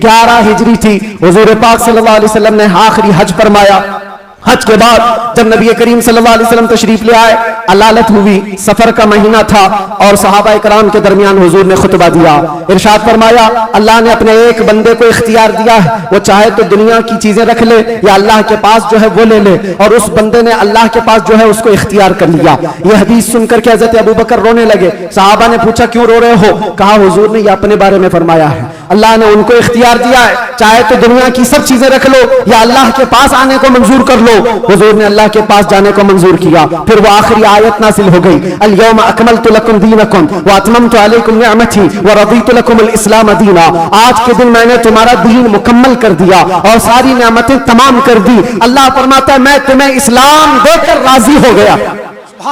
11 हिजरी थी। हुजूर पाक सल्लल्लाहु अलैहि वसल्लम ने आखिरी हज फरमाया। हज के बाद जब नबी करीम सल्लल्लाहु अलैहि वसल्लम तशरीफ ले आए, अलालत हुई, सफर का महीना था और सहाबा कराम के दरमियान हुजूर ने खुतबा दिया। इरशाद फरमाया, अल्लाह ने अपने एक बंदे को इख्तियार दिया है, वो चाहे तो दुनिया की चीजें रख ले या अल्लाह के पास जो है वो ले ले, और उस बंदे ने अल्लाह के पास जो है उसको इख्तियार कर लिया। यह हदीस सुनकर के हजरत अबू बकर रोने लगे। सहाबा ने पूछा, क्यों रो रहे हो? कहा, हुजूर ने यह अपने बारे में फरमाया है, अल्लाह ने उनको इख्तियार दिया है, चाहे तो दुनिया की सब चीजें रख लो या अल्लाह के पास आने को मंजूर कर लो। हुजूर ने अल्लाह के पास जाने को मंजूर किया। फिर वो आखिरी आयत नासिल हो गई, अल यौम अकमलतु लकुम दीनकुम व अतममतु अलैकुम निअमती व रदीतु लकुमुल इस्लाम दीना। आज के दिन मैंने तुम्हारा दीन मुकम्मल कर दिया और सारी नेमतें तमाम कर दी। अल्लाह फरमाता है, मैं तुम्हें इस्लाम देकर राजी हो गया।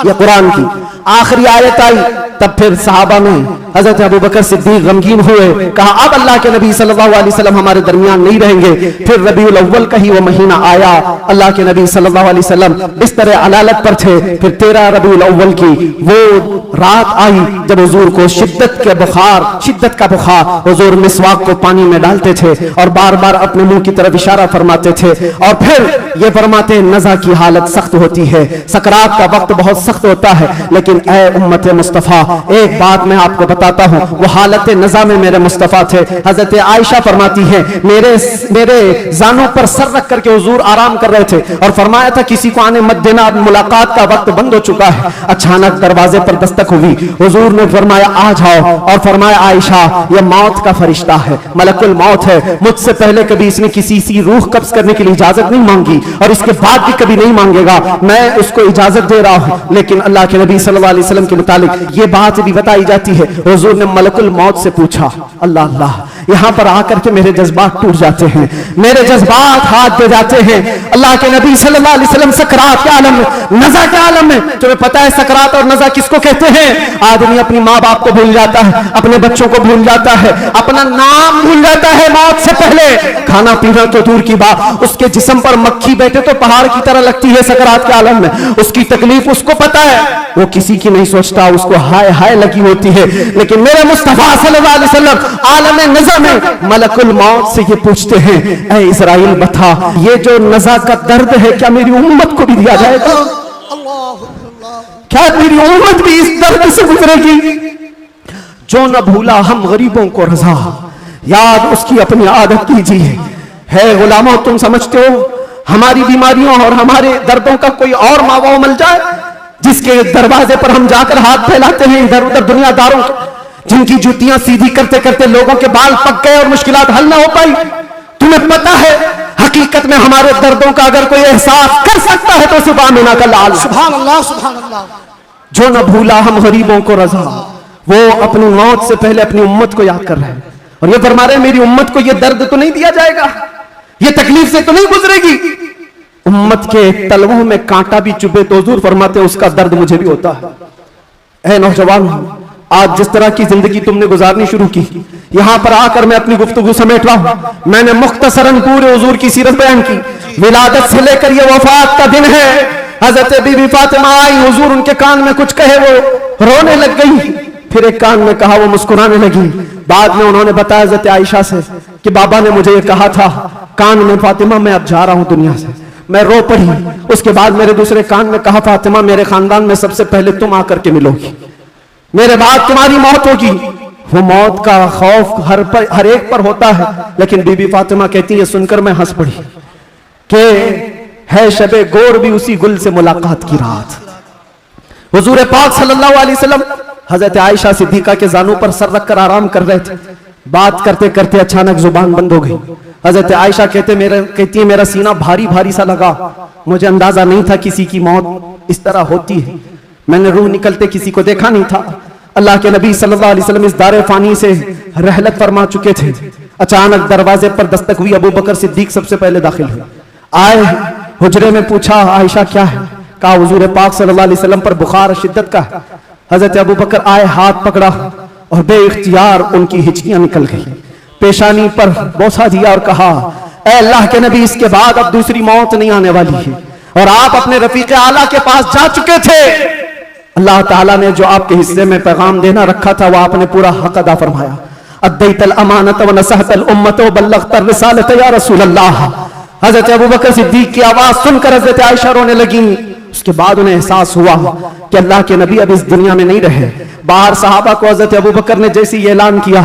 ये कुरान की आखिरी आयत आई। तब फिर सहाबा में हजरत अबू बकर सिद्दीक गमगीन हुए, कहा, अब अल्लाह के नबी सल्लल्लाहु अलैहि वसल्लम हमारे दरमियान नहीं रहेंगे। फिर रबीउल अव्वल का ही वो महीना आया, अल्लाह के नबी सल्लल्लाहु अलैहि वसल्लम बिस्तर अलालत पर थे। फिर 13 रबीउल अव्वल की वो रात आई जब हुजूर को शिद्दत का बुखार, हुजूर मिसवाक को पानी में डालते थे और बार बार अपने मुंह की तरफ इशारा फरमाते थे और फिर ये फरमाते, नज़ा की हालत सख्त होती है, सकरात का वक्त बहुत सख्त होता है, लेकिन ऐ उम्मत मुस्तफ़ा, एक बात मैं आपको बताता हूँ, वो हालत नज़ा में मेरे मुस्तफ़ा थे। हजरत आयशा फरमाती है, मेरे जानों पर सर रख करके हुजूर आराम कर रहे थे और फरमाया था, किसी को आने मत देना, अब मुलाकात का वक्त बंद हो चुका है। अचानक दरवाजे पर दस्तक हुई, हुजूर ने फरमाया, आ जाओ, और फरमाया, आयशा, यह मौत का फरिश्ता है, मलकुल मौत है। मुझसे पहले कभी इसने किसी सी रूह कब्ज करने के लिए इजाजत नहीं मांगी और इसके बाद भी कभी नहीं मांगेगा, मैं उसको इजाजत दे रहा हूँ। लेकिन अल्लाह के नबी सल्लल्लाहु अलैहि वसल्लम के मुतालिक ये बात भी बताई जाती है, हुजूर ने मलकुल मौत से पूछा, अल्लाह अल्लाह, यहाँ पर आकर के मेरे जज्बात टूट जाते हैं, मेरे जज्बात हाथ दे जाते हैं। अल्लाह के नबी सल्लल्लाहु अलैहि वसल्लम सकरात के आलम में, नज़ा के आलम में, तुम्हें पता है सकरात और नज़ा किसको कहते हैं? आदमी अपनी माँ बाप को भूल जाता है, अपने बच्चों को भूल जाता है, अपना नाम भूल जाता है मौत से पहले, खाना पीना तो दूर की बात, उसके जिस्म पर मक्खी बैठे तो पहाड़ की तरह लगती है सकरात के आलम में। उसकी तकलीफ उसको पता है, वो किसी की नहीं सोचता, उसको हाय हाय लगी होती है। लेकिन मेरे मुस्तफा सल्लल्लाहु अलैहि वसल्लम आलम नज़ा में मलकुल मौत से ये पूछते हैं, ऐ इज़राइल बता, ये जो नज़ा का दर्द है क्या मेरी उम्मत को भी दिया जाएगा? क्या मेरी उम्मत भी इस दर्द से गुजरेगी? जो न भूला हम गरीबों को रज़ा, याद उसकी अपनी आदत कीजिए। है गुलामों, तुम समझते हो हमारी बीमारियों और हमारे दर्दों का कोई और मावा मिल जाए जिसके दरवाजे पर हम जाकर हाथ फैलाते हैं इधर उधर दुनियादारों, जिनकी जुतियां सीधी करते करते लोगों के बाल पक गए और मुश्किलात हल ना हो पाई? तुम्हें पता है हकीकत में हमारे दर्दों का अगर कोई एहसास कर सकता है तो सिर्फ आमिना का लाल। सुभान अल्लाह, सुभान अल्लाह। जो न भूला हम गरीबों को रज़ा, वो अपनी मौत से पहले अपनी उम्मत को याद कर रहे हैं और ये फरमा रहे हैं, मेरी उम्मत को ये दर्द तो नहीं दिया जाएगा, ये तकलीफ से तो नहीं गुजरेगी। उम्मत के तलवों में कांटा भी चुभे तो हुजूर फरमाते हैं, उसका दर्द मुझे भी होता है। ऐ नौजवान, आज जिस तरह की जिंदगी तुमने गुजारनी शुरू की, यहां पर आकर मैं अपनी गुफ्तगू समेट रहा हूं। मैंने मुख्तसरन पूरे हुजूर की सीरत बयान की। विलादत से लेकर ये वफात का दिन है, हजरत बीबी फातिमा आई, हुजूर उनके कान में कुछ कहे, वो रोने लग गई, फिर एक कान में कहा, वो मुस्कुराने लगी। बाद में उन्होंने बताया हजरत आयशा से कि बाबा ने मुझे ये कहा था कान में, फातिमा मैं अब जा रहा हूं दुनिया से। मैं रो पड़ी। उसके बाद मेरे दूसरे कान में कहा, फातिमा मेरे खानदान में सबसे पहले तुम आकर के मिलोगी, मेरे बाद तुम्हारी मौत होगी। वो मौत का खौफ हर एक पर होता है, लेकिन बीबी फातिमा कहती है, सुनकर मैं हंस पड़ी कि है शबे गोर भी उसी गुल से मुलाकात की रात। हुजूर पाक सल्लल्लाहु अलैहि वसल्लम हजरत आयशा सिद्दीका के जानों पर सर रखकर आराम कर रहे थे। बात करते करते अचानक जुबान बंद हो गई। हजरत आयशा कहती है, मेरा सीना भारी भारी सा लगा, मुझे अंदाजा नहीं था किसी की मौत इस तरह होती है, मैंने रूह निकलते किसी को देखा नहीं था। अल्लाह के नबी सल्लल्लाहु अलैहि वसल्लम इस दारे फानी से रहलत फरमा चुके थे। अचानक दरवाजे पर दस्तक हुई, अबू बकर सिद्दीक सबसे पहले दाखिल हुए। आए, हुजरे में पूछा, आयशा क्या है? कहा, हुजूर पाक सल्लल्लाहु अलैहि वसल्लम पर बुखार शिद्दत का है। हजरत अबू बकर आए, हाथ पकड़ा और बेइख्तियार उनकी हिचकियां निकल गई, पेशानी पर बोसा दिया और कहा, ऐ अल्लाह के नबी, इसके बाद अब दूसरी मौत नहीं आने वाली है और आप अपने रफीक आला के पास जा चुके थे। अल्लाह ताला ने जो आपके हिस्से में पैगाम देना रखा था वो आपने पूरा हक अदा फरमाया। अद्दैत अल-अमानत व नसहत अल-उम्मत व बल्लगत ar-रिसालत या रसूल अल्लाह। हजरत अबू बकर सिद्दीक की आवाज सुनकर हजरत आयशा रोने लगी। उसके बाद उन्हें एहसास हुआ कि अल्लाह के नबी अब इस दुनिया में नहीं रहे। बाहर सहाबा को हजरत अबू बकर ने जैसे ही ऐलान किया,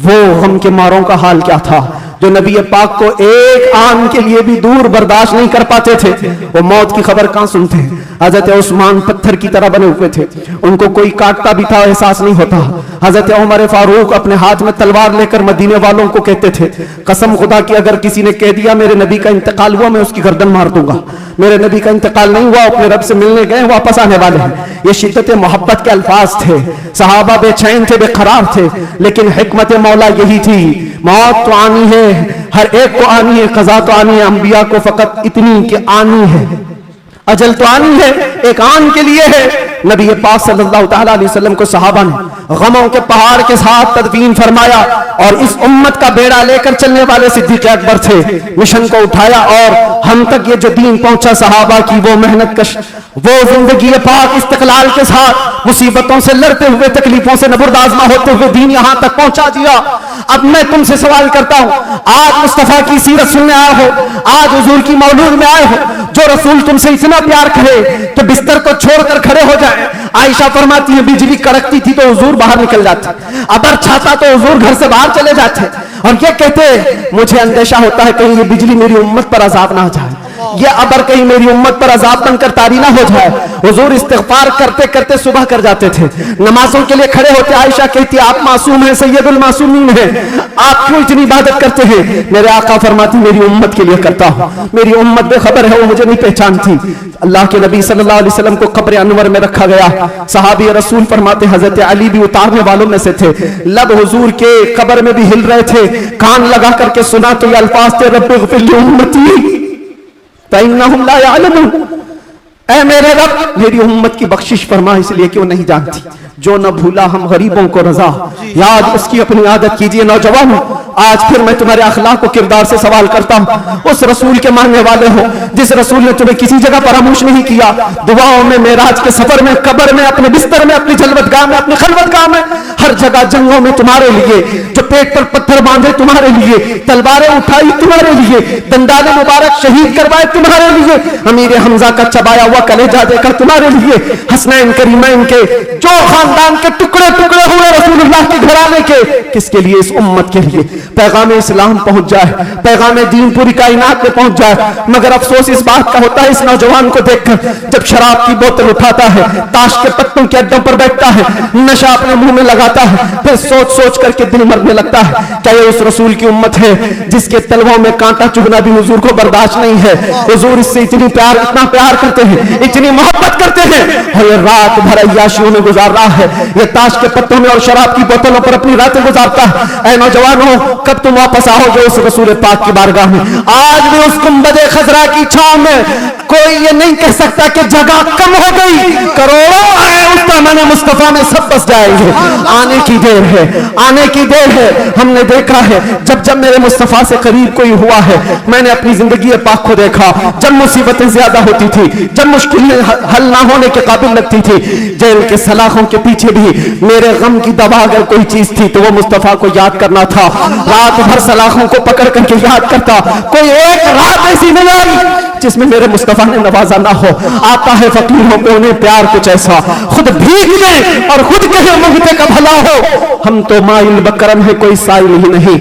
वो गम के मारों का हाल क्या था जो नबी पाक को एक आन के लिए भी दूर बर्दाश्त नहीं कर पाते थे। वो मौत की खबर कहां सुनते। हजरत उस्मान पत्थर की तरह बने हुए थे, उनको कोई काटता भी था एहसास नहीं होता। हजरत उमर फारूक अपने हाथ में तलवार लेकर मदीने वालों को कहते थे, कसम खुदा की अगर किसी ने कह दिया मेरे नबी का इंतकाल हुआ, मैं उसकी गर्दन मार दूंगा। मेरे नबी का इंतकाल नहीं हुआ, अपने रब से मिलने गए, वापस आने वाले हैं। ये शिद्दत मोहब्बत के अल्फाज थे। सहाबा बेचैन थे, बेकरार थे, लेकिन हिकमत मौला यही थी, मौत तो आनी है, हर एक को आनी है, कज़ा तो आनी है, अंबिया को फकत इतनी कि आनी है, अजल तो आनी है, एक आन के लिए है। नबी पाक सल्लल्लाहु तआला अलैहि वसल्लम को सहाबा ने गमों के पहाड़ के साथ तदफीन फरमाया और इस उम्मत का बेड़ा लेकर चलने वाले सिद्दीक अकबर थे। मिशन को उठाया और हम तक ये जो दीन पहुंचा, सहाबा की वो मेहनत कश, वो जिंदगी पाक इस्तिकलाल के साथ मुसीबतों से लड़ते हुए, तकलीफों से नबुर्दाज़मा होते हुए दीन यहां तक पहुंचा दिया। अब मैं तुमसे सवाल करता हूं, आज मुस्तफा की सीरत सुनने आए हो, आज हुजूर की मौलूद में आए हो, जो रसूल तुमसे इतना प्यार करे कि बिस्तर को छोड़कर खड़े हो जाए। आयशा फरमाती है बिजली कड़कती थी तो हुजूर बाहर निकल जाते, अबर छाता तो हुजूर घर से बाहर चले जाते और ये कहते मुझे अंदेशा होता है कहीं ये बिजली मेरी उम्मत पर अजाब ना आ जाए, ये अबर कहीं मेरी उम्मत पर अजाब बनकर तारी ना हो जाए। हुजूर इस्तिग़फ़ार करते करते सुबह कर जाते थे, नमाजों के लिए खड़े होते। आयशा कहती आप मासूम हैं, सैयदुल मासूमीन हैं, आप क्यों इतनी इबादत करते हैं? मेरे आका फरमाती मेरी उम्मत के लिए करता हूं, मेरी उम्मत बेखबर है, वो मुझे नहीं पहचानती। अल्लाह के नबी सल्लल्लाहु अलैहि वसल्लम को कब्र अनवर में रखा गया। सहाबी रसूल फरमाते हजरत अली भी उतारने वालों में से थे। लब हुजूर के कब्र में भी हिल रहे थे, कान लगा करके सुना तो ये अल्फाज थे, रब्बिग़फ़िर ली उम्मती फ़इन्नहुम ला यअलमून, ऐ मेरे रब मेरी उम्मत की बख्शिश फरमा, इसलिए कि वो नहीं जानती। जो न भूला हम गरीबों को रजा, याद उसकी अपनी आदत कीजिए। नौजवानों, आज फिर मैं तुम्हारे अखलाक व किरदार से सवाल करता हूं। उस रसूल के मानने वाले हो जिस रसूल ने तुम्हें किसी जगह फरामोश नहीं किया, दुआओं में, मेराज के सफर में, कब्र में, अपने बिस्तर में, अपनी जलवतगाह में, अपनी खलवतगाह में, हर जगह जंगों में तुम्हारे लिए, जो पेट पर पत्थर बांधे तुम्हारे लिए, तलवारें उठाई तुम्हारे लिए, दंडाले मुबारक शहीद करवाए तुम्हारे लिए, अमीर हमजा का चबाया हुआ कलेजा देखा तुम्हारे लिए, हसनैन करीमैन के जो खानदान के टुकड़े टुकड़े हुए रसूलुल्लाह के घराने के, किसके लिए? इस उम्मत के लिए पैगाम इस्लाम पहुंच जाए, पैगाम दीन पूरी कायनात में पहुंच जाए। मगर अफसोस इस बात का होता है इस नौजवान को देखकर, जब शराब की बोतल उठाता है, ताश के पत्तों के अड्डों पर बैठता है, नशा अपने मुंह में लगाता है, फिर सोच सोच करके दिल मरने लगता है, क्या ये उस रसूल की उम्मत है जिसके तलवों में कांटा चुभना भी हुजूर को बर्दाश्त नहीं है? हुजूर इससे इतनी प्यार, इतना प्यार करते हैं, इतनी मोहब्बत करते हैं, और ये रात भर अय्याशियों में गुजार रहा है, ये ताश के पत्तों में और शराब की बोतलों पर अपनी रातें गुजारता है। ऐ नौजवानों, कब तुम वापस आओगे उस रसूल पाक की बारगाह में? आज भी उस गुंबदे खजरा की छांव में कोई ये नहीं कह सकता कि जगह कम हो गई, करोड़ों आए उस पैमाने मुस्तफा में सब बस जाएंगे। आने की देर है, आने की देर है। हमने देखा है जब जब मेरे मुस्तफा से करीब कोई हुआ है, मैंने अपनी जिंदगी पाक को देखा, जब मुसीबतें ज्यादा होती थी, जब मुश्किलें हल ना होने के काबिल लगती थी, जेल के सलाखों के पीछे भी मेरे गम की दवा अगर कोई चीज थी तो वो मुस्तफा को याद करना था। रात भर सलाखों को पकड़ करके याद करता, कोई एक रात ऐसी नहीं आई जिसमें मेरे मुस्तफा ने नवाजा ना हो। आता है फकीरों पे उन्हें प्यार कुछ ऐसा, खुद भीग दे और खुद कहे मुझे का भला हो। हम तो माइल बकरम है, कोई साइल ही नहीं।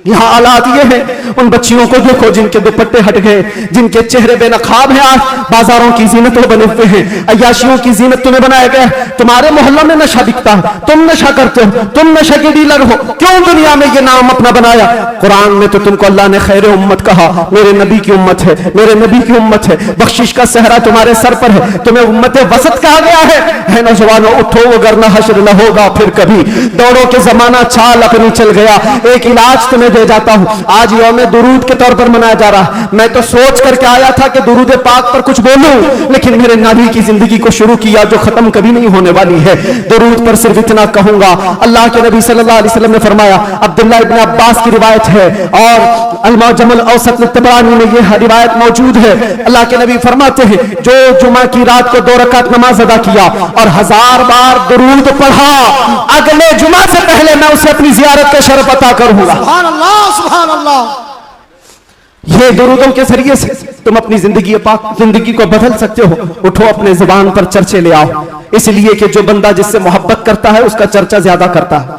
यहाँ हालात ये हैं, उन बच्चियों को देखो जिनके दुपट्टे हट गए, जिनके चेहरे बेनकाब हैं, आज बाजारों की जीनत वो बने हुए हैं, अय्याशियों की जीनत तुम्हें बनाया गया। तुम्हारे मोहल्लों में नशा दिखता है, तुम नशा करते हो, तुम नशे के डीलर हो, क्यों दुनिया में ये नाम अपना बनाया? कुरान में तो तुमको अल्लाह ने खैर उम्मत कहा, मेरे नबी की उम्मत है, मेरे नबी की उम्मत है, बख्शिश का सहरा तुम्हारे सर पर है, तुम्हें उम्मत वसत कहा गया है। नौजवानों उठो, वरना हश्र न होगा फिर कभी, दौड़ो के जमाना चाल अपनी चल गया, एक इलाज तुम्हें دے جاتا ہوں. آج یوم درود کے طور پر منایا جا رہا ہے. میں تو سوچ کر کے آیا تھا کہ درود پاک پر کچھ بولوں, لیکن میرے نبی کی زندگی کو شروع کیا جو ختم کبھی نہیں ہونے والی ہے. درود پر صرف اتنا کہوں گا, اللہ کے نبی صلی اللہ علیہ وسلم نے فرمایا, عبداللہ ابن عباس کی روایت ہے اور المعجم الاوسط طبرانی میں یہ روایت موجود ہے, اللہ کے نبی فرماتے ہیں جو جمعہ کی رات کو 2 رکعت نماز ادا کیا اور 1000 بار درود پڑھا, اگلے جمعہ سے پہلے میں اسے اپنی زیارت کا شرف عطا کروں گا. سبحان اللہ, سبحان اللہ. یہ درودوں کے ذریعے سے تم اپنی زندگی کو بدل سکتے ہو. اٹھو اپنے زبان پر چرچے لے آؤ, اس لیے کہ جو بندہ جس سے محبت کرتا ہے اس کا چرچا زیادہ کرتا ہے.